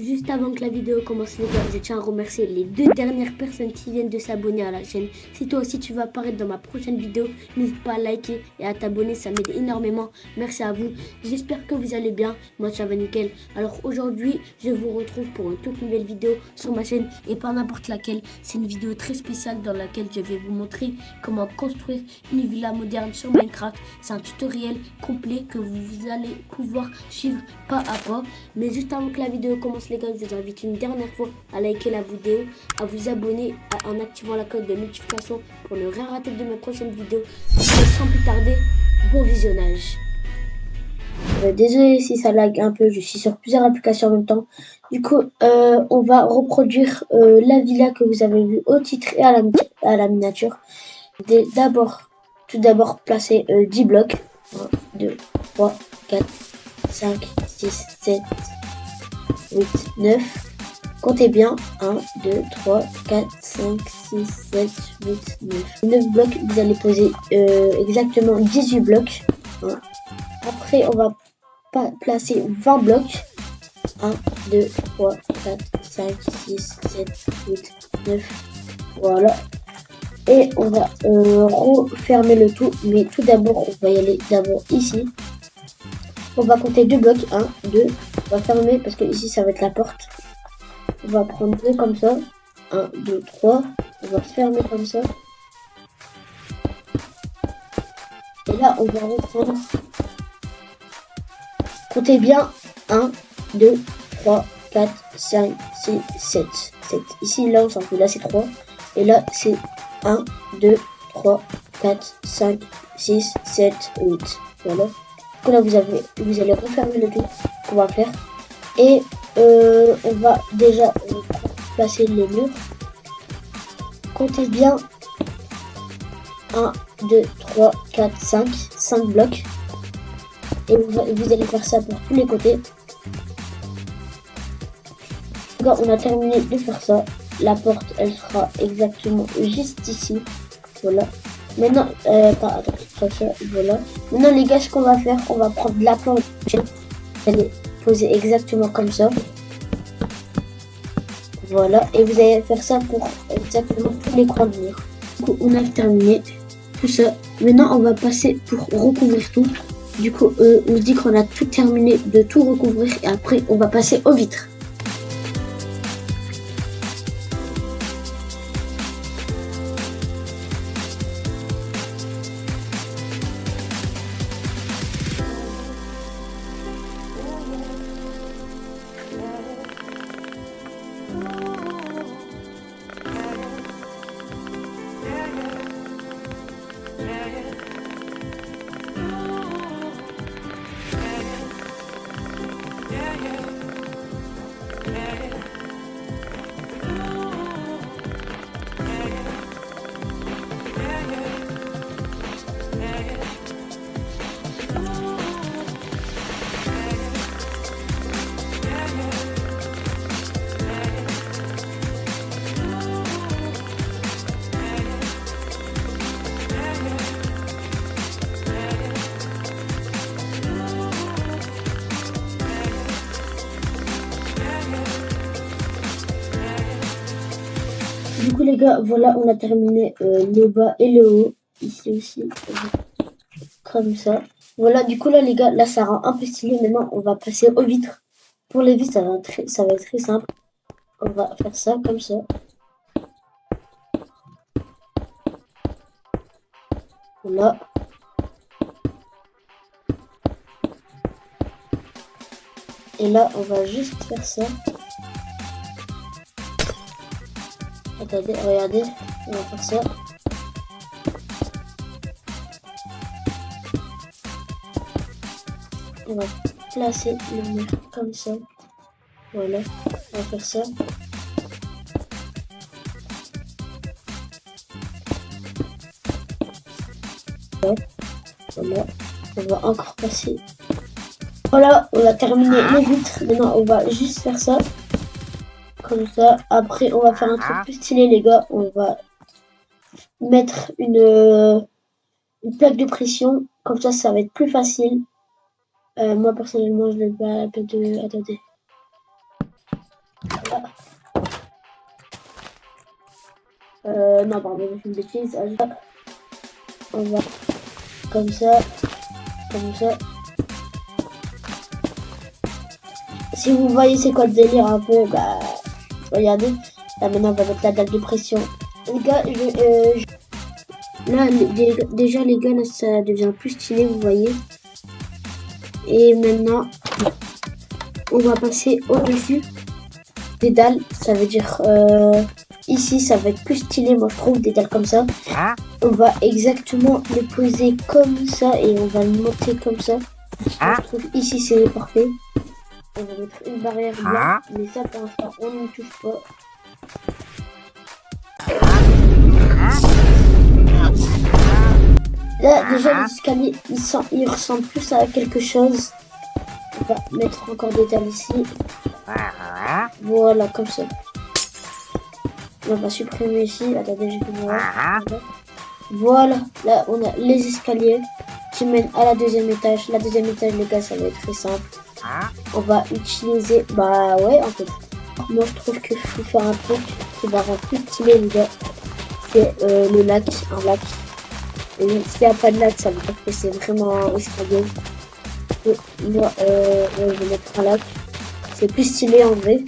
Juste avant que la vidéo commence les gars, je tiens à remercier les 2 dernières personnes qui viennent de s'abonner à la chaîne. Si toi aussi tu vas apparaître dans ma prochaine vidéo, n'hésite pas à liker et à t'abonner, ça m'aide énormément. Merci à vous. J'espère que vous allez bien. Moi ça va nickel. Alors aujourd'hui, je vous retrouve pour une toute nouvelle vidéo sur ma chaîne et pas n'importe laquelle. C'est une vidéo très spéciale dans laquelle je vais vous montrer comment construire une villa moderne sur Minecraft. C'est un tutoriel complet que vous allez pouvoir suivre pas à pas. Mais juste avant que la vidéo commence les gars, je vous invite une dernière fois à liker la vidéo, à vous abonner en activant la cloche de notification pour ne rien rater de mes prochaines vidéos. Et sans plus tarder, bon visionnage. Désolé si ça lag un peu, je suis sur plusieurs applications en même temps. Du coup, on va reproduire la villa que vous avez vue au titre et à la miniature. Tout d'abord, placer 10 blocs. 1, 2, 3, 4, 5, 6, 7, 8, 9. Comptez bien. 1, 2, 3, 4, 5, 6, 7, 8, 9. 9 blocs, vous allez poser exactement 18 blocs. Après, on va placer 20 blocs. 1, 2, 3, 4, 5, 6, 7, 8, 9. Voilà. Et on va refermer le tout. Mais tout d'abord, on va y aller d'abord ici. On va compter 2 blocs. 1, 2. On va fermer parce que ici, ça va être la porte. On va prendre 2 comme ça. 1, 2, 3. On va fermer comme ça. Et là, on va reprendre. Comptez bien. 1, 2, 3, 4, 5, 6, 7. 7. Ici, là, on s'en fout. Là, c'est 3. Et là, c'est 1, 2, 3, 4, 5, 6, 7, 8. Voilà. Donc là, vous allez refermer le tout qu'on va faire. Et on va déjà placer les murs. Comptez bien. 1, 2, 3, 4, 5. 5 blocs. Et vous allez faire ça pour tous les côtés. Là, on a terminé de faire ça. La porte, elle sera exactement juste ici. Voilà. Maintenant, voilà. Maintenant, les gars, ce qu'on va faire, on va prendre la planche. Vous allez poser exactement comme ça. Voilà. Et vous allez faire ça pour exactement tous les coins de mur. Du coup, on a terminé tout ça. Maintenant, on va passer pour recouvrir tout. Du coup, on se dit qu'on a tout terminé de tout recouvrir. Et après, on va passer aux vitres. Du coup les gars, voilà, on a terminé le bas et le haut. Ici aussi, comme ça. Voilà, du coup là les gars, là ça rend un peu stylé. Maintenant, on va passer aux vitres. Pour les vitres, ça va être très simple. On va faire ça comme ça. Voilà. Et là, on va juste faire ça. Attendez, regardez, on va faire ça. On va placer le mur comme ça. Voilà, on va faire ça. Voilà, on va encore passer. Voilà, on a terminé les vitres. Maintenant, on va juste faire ça. Comme ça. Après, on va faire un truc plus stylé, les gars. On va mettre une plaque de pression. Comme ça va être plus facile. Moi, personnellement, je vais pas la plaque de... Attendez. Voilà. Non, pardon, j'ai fait une bêtise. On va comme ça, comme ça. Si vous voyez c'est quoi le délire un peu, bah regardez. Là maintenant on va mettre la dalle de pression. Les gars, là déjà les gars là ça devient plus stylé, vous voyez. Et maintenant on va passer au-dessus des dalles. Ça veut dire ici ça va être plus stylé, moi je trouve, des dalles comme ça. On va exactement le poser comme ça et on va le monter comme ça. Moi, je trouve ici c'est parfait. On va mettre une barrière blanche, mais ça pour l'instant on ne touche pas. Là déjà les escaliers ils ressemblent plus à quelque chose. On va mettre encore des dalles ici. Voilà, comme ça. On va supprimer ici. Attendez, je vais voir. Voilà, là on a les escaliers qui mènent à la deuxième étage. La deuxième étage, les gars, ça va être très simple. On va utiliser, bah ouais, en fait. Moi je trouve que faut faire un truc qui va rendre plus stylé, les gars. C'est le lac, un lac. Et s'il n'y a pas de lac, ça veut dire que c'est vraiment escalier. Moi, je vais mettre un lac. C'est plus stylé en vrai.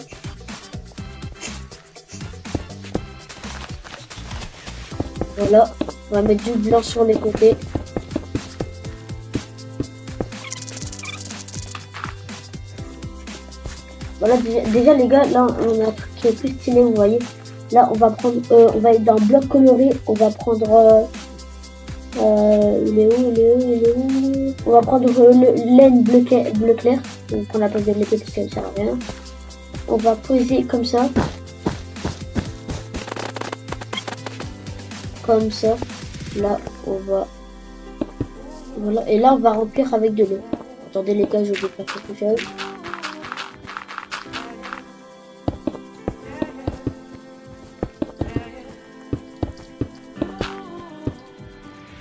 Voilà, on va mettre du blanc sur les côtés. Voilà, déjà les gars, là on a un truc qui est plus stylé, vous voyez. Là on va prendre, on va être dans bloc coloré, on va prendre, il est où. On va prendre le laine bleu clair, donc on appelle de l'épée parce qu'elle sert à rien. On va poser comme ça. Comme ça. Là on va, voilà, et là on va remplir avec de l'eau. Attendez les gars, je vais faire quelque chose.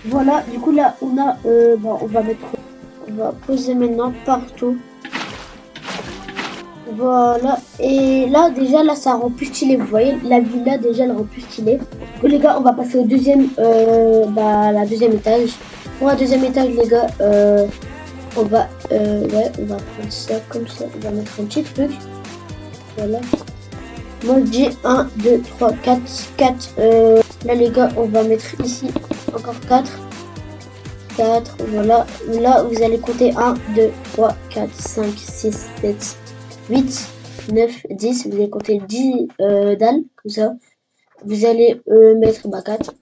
Voilà, du coup là on a, bon, on va poser maintenant partout. Voilà, et là déjà là ça rend plus stylé, vous voyez, la villa déjà elle rend plus stylé. Donc les gars, on va passer au deuxième, la deuxième étage. Pour un deuxième étage les gars, on va, ouais, on va prendre ça comme ça, on va mettre un petit truc. Voilà. Moi je dis 1, 2, 3, 4, 4. Là les gars, on va mettre ici encore 4. 4, voilà. Là vous allez compter 1, 2, 3, 4, 5, 6, 7, 8, 9, 10. Vous allez compter 10 dalles, comme ça. Vous allez mettre 4.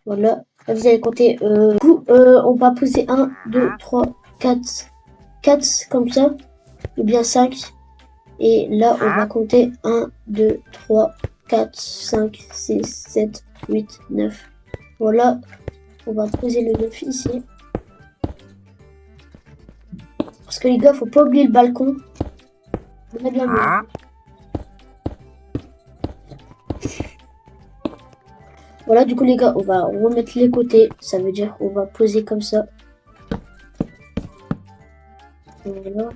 Voilà. Là, vous allez compter. Du coup, on va poser 1, 2, 3, 4. 4 comme ça. Ou bien 5. Et là, on va compter 1, 2, 3, 4, 5, 6, 7, 8, 9. Voilà. On va poser le 9 ici. Parce que les gars, faut pas oublier le balcon. On a bien vu. Voilà, du coup les gars, on va remettre les côtés. Ça veut dire qu'on va poser comme ça. Voilà.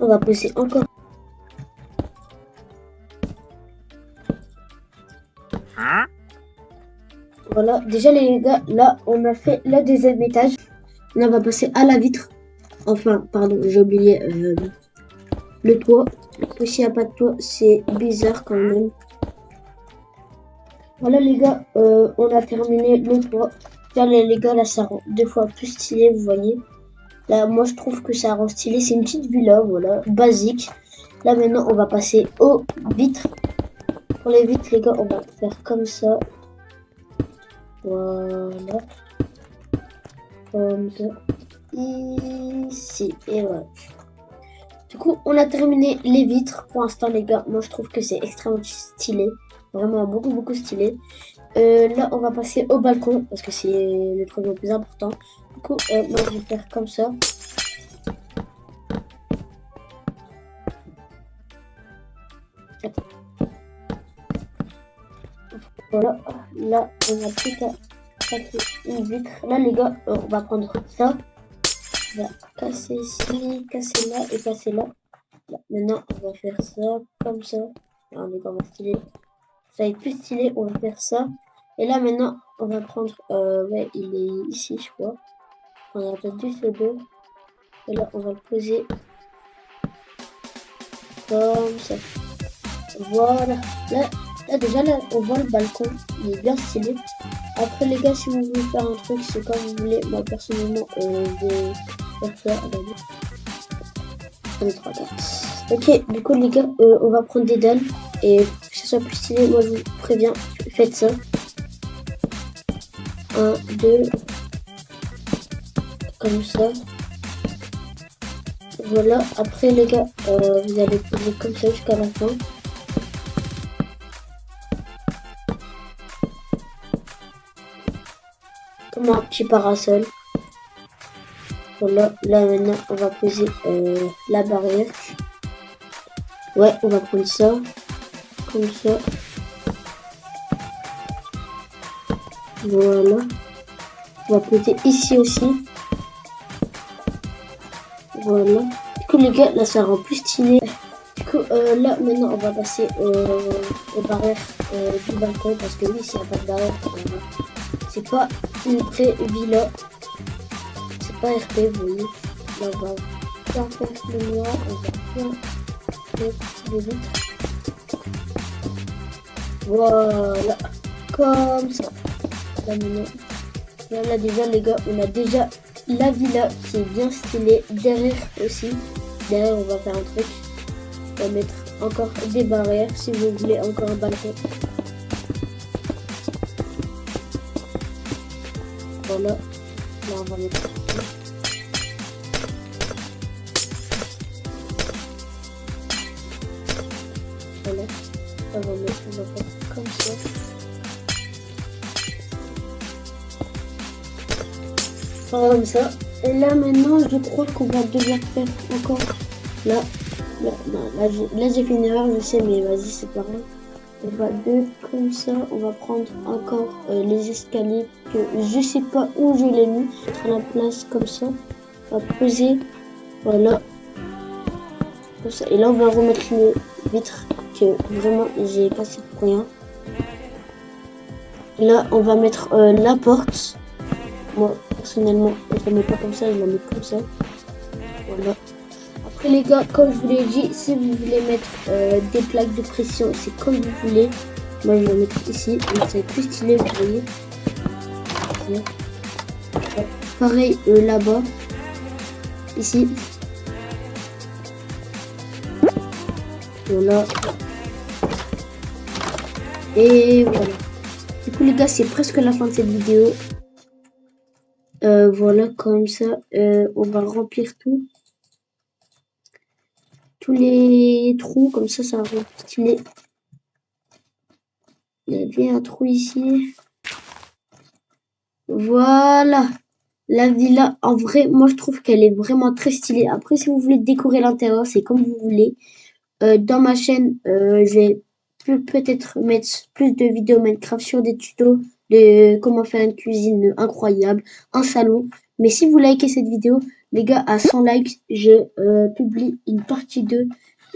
On va poser encore. Voilà, déjà les gars, là on a fait le deuxième étage. Là on va passer à la vitre. Enfin, pardon, j'ai oublié le toit. Parce que s'il n'y a pas de toit, c'est bizarre quand même. Voilà les gars, on a terminé le toit. Là les gars, là ça rend 2 fois plus stylé, vous voyez. Là moi je trouve que ça rend stylé. C'est une petite villa, voilà, basique. Là maintenant on va passer aux vitres. Pour les vitres les gars, on va faire comme ça. Voilà. Comme ça. Ici. Et voilà. Du coup, on a terminé les vitres. Pour l'instant, les gars, moi, je trouve que c'est extrêmement stylé. Vraiment beaucoup stylé. Là, on va passer au balcon. Parce que c'est le truc le plus important. Du coup, moi, je vais faire comme ça. Voilà, là on a plus qu'à casser une vitre. Là les gars, on va prendre ça. On va casser ici, casser là et casser là. Là. Maintenant on va faire ça comme ça. Là, les gars, on va styler. Ça va être plus stylé, on va faire ça. Et là maintenant on va prendre, ouais il est ici je crois. On a perdu ce dos. Et là on va le poser comme ça. Voilà. Là déjà là on voit le balcon. Il est bien stylé. Après les gars, si vous voulez faire un truc, c'est comme vous voulez. Moi personnellement, je vais faire ça. Regardez. 1, 2, 3, 4. Ok, du coup les gars, on va prendre des dalles. Et pour que ce soit plus stylé, moi je vous préviens, faites ça. 1, 2. Comme ça. Voilà. Après les gars, vous allez poser comme ça jusqu'à la fin. Comme un petit parasol. Voilà, là maintenant on va poser la barrière. Ouais, on va prendre ça. Comme ça. Voilà. On va poser ici aussi. Voilà. Du coup les gars, là ça rend plus stylé. Du coup là maintenant on va passer aux barrières du balcon. Parce que oui, s'il n'y a pas de barrière, c'est pas une vraie villa. C'est pas RP, vous voyez. Là on va bien faire le noir. On va bien mettre les vitres. Voilà. Comme ça. Là maintenant. Là déjà les gars, on a déjà la villa qui est bien stylée. Derrière aussi. Derrière on va faire un truc. On va mettre encore des barrières si vous voulez encore un balcon. Voilà. Là on va mettre. Voilà. On va faire comme ça. Comme ça. Et là maintenant je crois qu'on va devoir faire encore là j'ai fait une erreur, je sais, mais vas-y c'est pas grave. On va comme ça, on va prendre encore les escaliers que je sais pas où je l'ai mis, mettre à la place comme ça. On va poser, voilà, comme ça. Et là on va remettre les vitres que vraiment j'ai cassé pour rien. Là on va mettre la porte. Moi personnellement je la mets pas comme ça, je la mets comme ça. Voilà. Après les gars, comme je vous l'ai dit, si vous voulez mettre des plaques de pression, c'est comme vous voulez. Moi je vais mettre ici, donc c'est plus stylé, vous voyez. Ouais. Pareil là-bas, ici. Voilà. Et voilà. Du coup les gars, c'est presque la fin de cette vidéo. Voilà, comme ça, on va remplir tout. Tous les trous, comme ça va stylé. Il y avait un trou ici. Voilà. La villa, en vrai, moi je trouve qu'elle est vraiment très stylée. Après, si vous voulez décorer l'intérieur, c'est comme vous voulez. Dans ma chaîne, je vais peut-être mettre plus de vidéos Minecraft sur des tutos de comment faire une cuisine incroyable, un salon. Mais si vous likez cette vidéo, les gars, à 100 likes, je publie une partie 2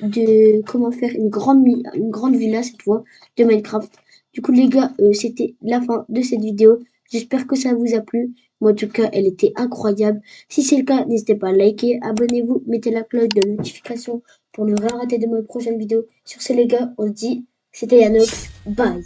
de comment faire une grande villa cette fois de Minecraft. Du coup les gars, c'était la fin de cette vidéo. J'espère que ça vous a plu. Moi en tout cas, elle était incroyable. Si c'est le cas, n'hésitez pas à liker, abonnez-vous, mettez la cloche de notification pour ne rien rater de mes prochaines vidéos. Sur ce les gars, on se dit, c'était Yanox, bye.